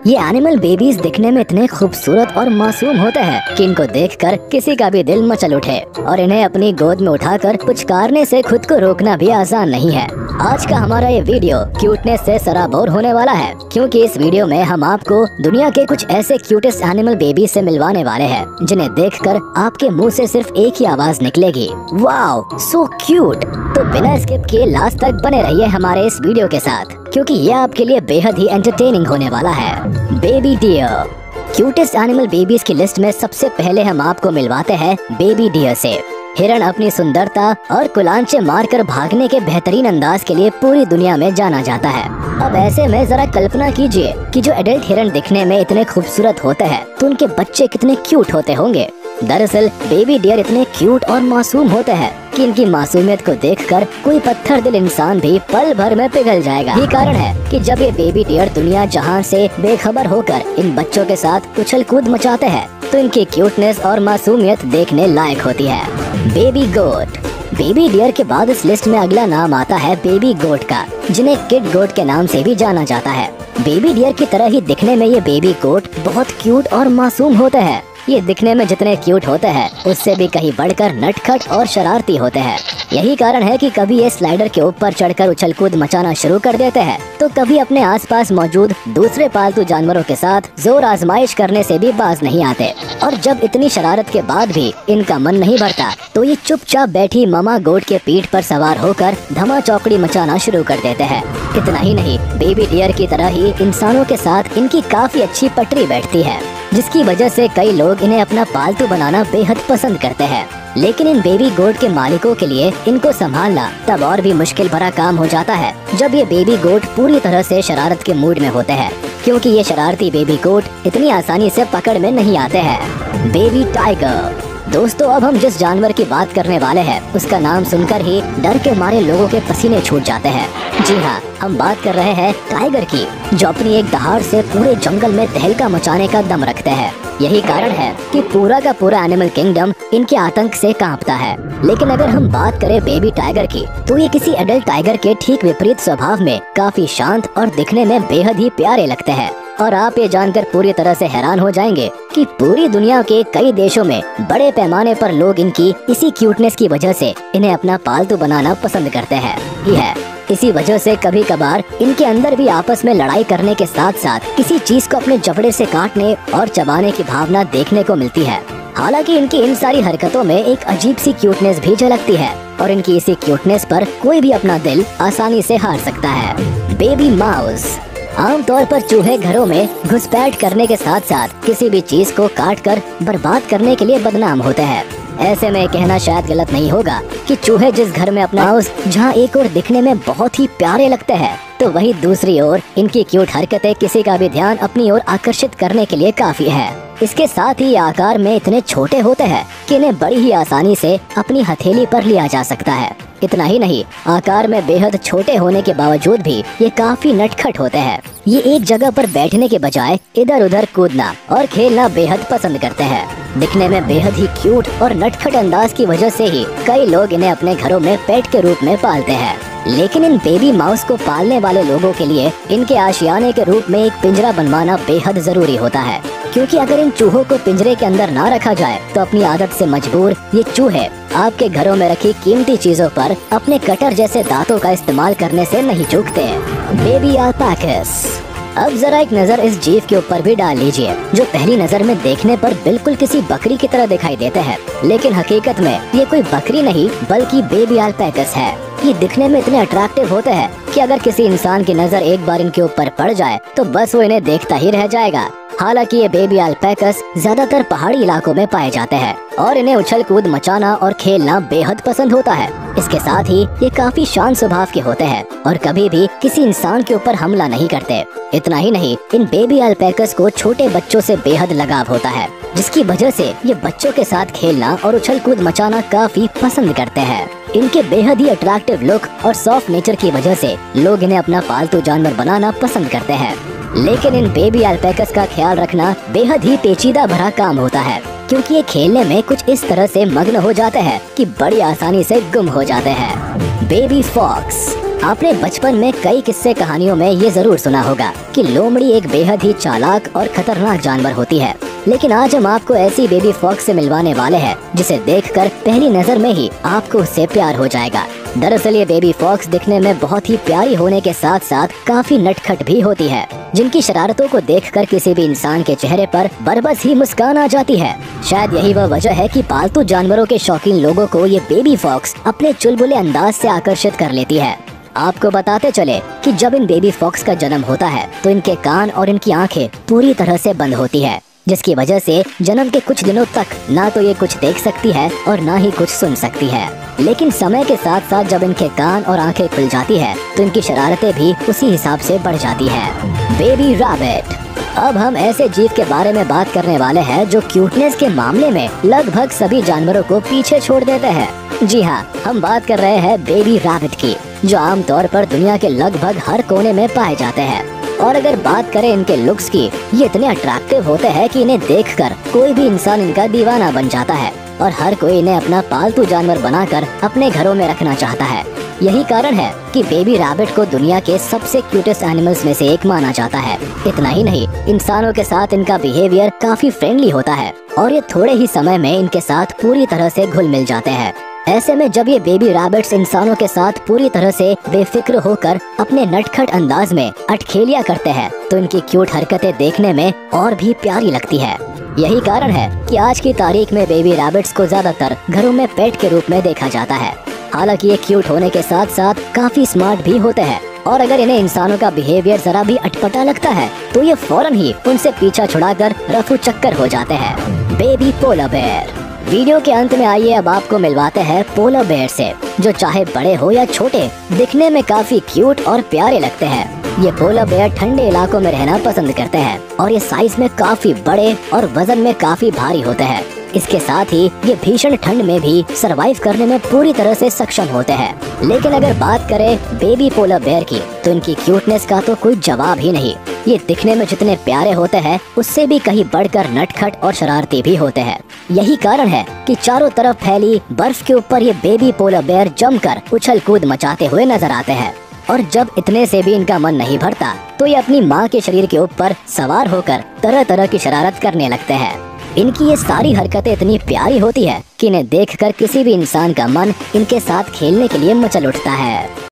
ये animal babies दिखने में इतने खूबसूरत और मासूम होते हैं कि इनको देखकर किसी का भी दिल मचल उठे और इन्हें अपनी गोद में उठाकर पुचकारने से खुद को रोकना भी आसान नहीं है। आज का हमारा ये वीडियो क्यूटनेस से सराबोर होने वाला है, क्योंकि इस वीडियो में हम आपको दुनिया के कुछ ऐसे क्यूटेस्ट एनिमल बेबी से मिलवाने वाले हैं जिन्हें देखकर आपके मुंह से सिर्फ एक ही आवाज निकलेगी, वाओ सो क्यूट। तो बिना स्किप किए लास्ट तक बने रहिए हमारे इस वीडियो के साथ, क्योंकि ये आपके लिए बेहद ही एंटरटेनिंग होने वाला है। Baby deer. Cutest animal babies की लिस्ट में सबसे पहले हम आपको मिलवाते हैं बेबी डियर से। हिरण अपनी सुंदरता और कुलांचे मारकर भागने के बेहतरीन अंदाज के लिए पूरी दुनिया में जाना जाता है। अब ऐसे में जरा कल्पना कीजिए कि जो एडल्ट हिरण दिखने में इतने खूबसूरत होते हैं तो उनके बच्चे कितने क्यूट होते होंगे। दरअसल बेबी डियर इतने क्यूट और मासूम होते हैं कि इनकी मासूमियत को देखकर कोई पत्थर दिल इंसान भी पल भर में पिघल जाएगा। यही कारण है कि जब ये बेबी डियर दुनिया जहां से बेखबर होकर इन बच्चों के साथ उछल कूद मचाते हैं तो इनकी क्यूटनेस और मासूमियत देखने लायक होती है। बेबी गोट। बेबी डियर के बाद इस लिस्ट में अगला नाम आता है बेबी गोट का, जिन्हें किड गोट के नाम से भी जाना जाता है। बेबी डियर की तरह ही दिखने में ये बेबी गोट बहुत क्यूट और मासूम होते हैं। ये दिखने में जितने क्यूट होते हैं उससे भी कहीं बढ़कर नटखट और शरारती होते हैं। यही कारण है कि कभी ये स्लाइडर के ऊपर चढ़कर उछल कूद मचाना शुरू कर देते हैं तो कभी अपने आसपास मौजूद दूसरे पालतू जानवरों के साथ जोर आजमाइश करने से भी बाज नहीं आते। और जब इतनी शरारत के बाद भी इनका मन नहीं भरता तो ये चुपचाप बैठी ममा गोट के पीठ पर सवार होकर धमा चौकड़ी मचाना शुरू कर देते हैं। इतना ही नहीं, बेबी डियर की तरह ही इंसानों के साथ इनकी काफी अच्छी पटरी बैठती है, जिसकी वजह से कई लोग इन्हें अपना पालतू बनाना बेहद पसंद करते हैं। लेकिन इन बेबी गोट के मालिकों के लिए इनको संभालना तब और भी मुश्किल भरा काम हो जाता है जब ये बेबी गोट पूरी तरह से शरारत के मूड में होते हैं, क्योंकि ये शरारती बेबी गोट इतनी आसानी से पकड़ में नहीं आते हैं। Baby tiger. दोस्तों, अब हम जिस जानवर की बात करने वाले हैं उसका नाम सुनकर ही डर के मारे लोगों के पसीने छूट जाते हैं। जी हाँ, हम बात कर रहे हैं टाइगर की, जो अपनी एक दहाड़ से पूरे जंगल में तहलका मचाने का दम रखते हैं। यही कारण है कि पूरा का पूरा एनिमल किंगडम इनके आतंक से कांपता है। लेकिन अगर हम बात करें बेबी टाइगर की तो ये किसी एडल्ट टाइगर के ठीक विपरीत स्वभाव में काफी शांत और दिखने में बेहद ही प्यारे लगते हैं। और आप ये जानकर पूरी तरह से हैरान हो जाएंगे कि पूरी दुनिया के कई देशों में बड़े पैमाने पर लोग इनकी इसी क्यूटनेस की वजह से इन्हें अपना पालतू बनाना पसंद करते हैं। इसी वजह से कभी कभार इनके अंदर भी आपस में लड़ाई करने के साथ साथ किसी चीज को अपने जबड़े से काटने और चबाने की भावना देखने को मिलती है। हालांकि इनकी इन सारी हरकतों में एक अजीब सी क्यूटनेस भी झलकती है और इनकी इसी क्यूटनेस पर कोई भी अपना दिल आसानी से हार सकता है। Baby mouse. आमतौर पर चूहे घरों में घुसपैठ करने के साथ साथ किसी भी चीज को काटकर बर्बाद करने के लिए बदनाम होते हैं। ऐसे में कहना शायद गलत नहीं होगा कि चूहे जिस घर में अपना माउस जहां एक ओर दिखने में बहुत ही प्यारे लगते हैं तो वही दूसरी ओर इनकी क्यूट हरकतें किसी का भी ध्यान अपनी ओर आकर्षित करने के लिए काफी है। इसके साथ ही आकार में इतने छोटे होते हैं कि इन्हें बड़ी ही आसानी से अपनी हथेली पर लिया जा सकता है। इतना ही नहीं, आकार में बेहद छोटे होने के बावजूद भी ये काफी नटखट होते हैं। ये एक जगह पर बैठने के बजाय इधर उधर कूदना और खेलना बेहद पसंद करते हैं। दिखने में बेहद ही क्यूट और नटखट अंदाज की वजह से ही कई लोग इन्हें अपने घरों में पेट के रूप में पालते हैं। लेकिन इन बेबी माउस को पालने वाले लोगों के लिए इनके आशियाने के रूप में एक पिंजरा बनवाना बेहद जरूरी होता है, क्योंकि अगर इन चूहों को पिंजरे के अंदर ना रखा जाए तो अपनी आदत से मजबूर ये चूहे आपके घरों में रखी कीमती चीजों पर अपने कटर जैसे दांतों का इस्तेमाल करने से नहीं चूकते। बेबी अल्पैकास। अब जरा एक नजर इस जीव के ऊपर भी डाल लीजिए, जो पहली नजर में देखने पर बिल्कुल किसी बकरी की तरह दिखाई देते हैं, लेकिन हकीकत में ये कोई बकरी नहीं बल्कि बेबी अल्पैकास है। ये दिखने में इतने अट्रैक्टिव होते हैं कि अगर किसी इंसान की नजर एक बार इनके ऊपर पड़ जाए तो बस वो इन्हें देखता ही रह जाएगा। हालांकि ये बेबी अल्पैकास ज्यादातर पहाड़ी इलाकों में पाए जाते हैं और इन्हें उछल कूद मचाना और खेलना बेहद पसंद होता है। इसके साथ ही ये काफी शांत स्वभाव के होते हैं और कभी भी किसी इंसान के ऊपर हमला नहीं करते। इतना ही नहीं, इन बेबी अल्पैकास को छोटे बच्चों से बेहद लगाव होता है, जिसकी वजह से ये बच्चों के साथ खेलना और उछल कूद मचाना काफी पसंद करते हैं। इनके बेहद ही अट्रैक्टिव लुक और सॉफ्ट नेचर की वजह से लोग इन्हें अपना पालतू जानवर बनाना पसंद करते हैं। लेकिन इन बेबी अल्पैकास का ख्याल रखना बेहद ही पेचीदा भरा काम होता है, क्योंकि ये खेलने में कुछ इस तरह से मग्न हो जाते हैं कि बड़ी आसानी से गुम हो जाते हैं। Baby fox. आपने बचपन में कई किस्से कहानियों में ये जरूर सुना होगा कि लोमड़ी एक बेहद ही चालाक और खतरनाक जानवर होती है। लेकिन आज हम आपको ऐसी बेबी फॉक्स से मिलवाने वाले हैं जिसे देखकर पहली नजर में ही आपको उससे प्यार हो जाएगा। दरअसल ये बेबी फॉक्स दिखने में बहुत ही प्यारी होने के साथ साथ काफी नटखट भी होती है, जिनकी शरारतों को देखकर किसी भी इंसान के चेहरे पर बरबस ही मुस्कान आ जाती है। शायद यही वह वजह है कि पालतू जानवरों के शौकीन लोगों को ये बेबी फॉक्स अपने चुलबुले अंदाज से आकर्षित कर लेती है। आपको बताते चले कि जब इन बेबी फॉक्स का जन्म होता है तो इनके कान और इनकी आंखें पूरी तरह से बंद होती है, जिसकी वजह से जन्म के कुछ दिनों तक ना तो ये कुछ देख सकती है और ना ही कुछ सुन सकती है। लेकिन समय के साथ साथ जब इनके कान और आंखें खुल जाती है तो इनकी शरारतें भी उसी हिसाब से बढ़ जाती है। Baby rabbit. अब हम ऐसे जीव के बारे में बात करने वाले हैं जो क्यूटनेस के मामले में लगभग सभी जानवरों को पीछे छोड़ देते हैं। जी हाँ, हम बात कर रहे हैं बेबी रैबिट की, जो आमतौर पर दुनिया के लगभग हर कोने में पाए जाते हैं। और अगर बात करें इनके लुक्स की, ये इतने अट्रैक्टिव होते हैं कि इन्हें देखकर कोई भी इंसान इनका दीवाना बन जाता है और हर कोई इन्हें अपना पालतू जानवर बनाकर अपने घरों में रखना चाहता है। यही कारण है कि बेबी रैबिट को दुनिया के सबसे क्यूटेस्ट एनिमल्स में से एक माना जाता है। इतना ही नहीं, इंसानों के साथ इनका बिहेवियर काफी फ्रेंडली होता है और ये थोड़े ही समय में इनके साथ पूरी तरह से घुल मिल जाते हैं। ऐसे में जब ये बेबी रैबिट्स इंसानों के साथ पूरी तरह से बेफिक्र होकर अपने नटखट अंदाज में अटखेलियां करते हैं तो इनकी क्यूट हरकतें देखने में और भी प्यारी लगती है। यही कारण है कि आज की तारीख में बेबी रैबिट्स को ज्यादातर घरों में पेट के रूप में देखा जाता है। हालांकि ये क्यूट होने के साथ साथ काफी स्मार्ट भी होते हैं और अगर इन्हें इंसानों का बिहेवियर जरा भी अटपटा लगता है तो ये फौरन ही उनसे पीछा छुड़ाकर रफू चक्कर हो जाते हैं। Baby polar bear. वीडियो के अंत में आइए अब आपको मिलवाते हैं पोलर बेयर से, जो चाहे बड़े हो या छोटे दिखने में काफी क्यूट और प्यारे लगते हैं। ये पोलर बेयर ठंडे इलाकों में रहना पसंद करते हैं और ये साइज में काफी बड़े और वजन में काफी भारी होते हैं। इसके साथ ही ये भीषण ठंड में भी सरवाइव करने में पूरी तरह से सक्षम होते हैं। लेकिन अगर बात करें बेबी पोलर बेयर की तो इनकी क्यूटनेस का तो कोई जवाब ही नहीं। ये दिखने में जितने प्यारे होते हैं उससे भी कहीं बढ़कर नटखट और शरारती भी होते हैं। यही कारण है कि चारों तरफ फैली बर्फ के ऊपर ये बेबी पोलर बेयर जमकर उछल कूद मचाते हुए नजर आते हैं। और जब इतने से भी इनका मन नहीं भरता तो ये अपनी माँ के शरीर के ऊपर सवार होकर तरह तरह की शरारत करने लगते हैं। इनकी ये सारी हरकतें इतनी प्यारी होती है कि इन्हें देखकर किसी भी इंसान का मन इनके साथ खेलने के लिए मचल उठता है।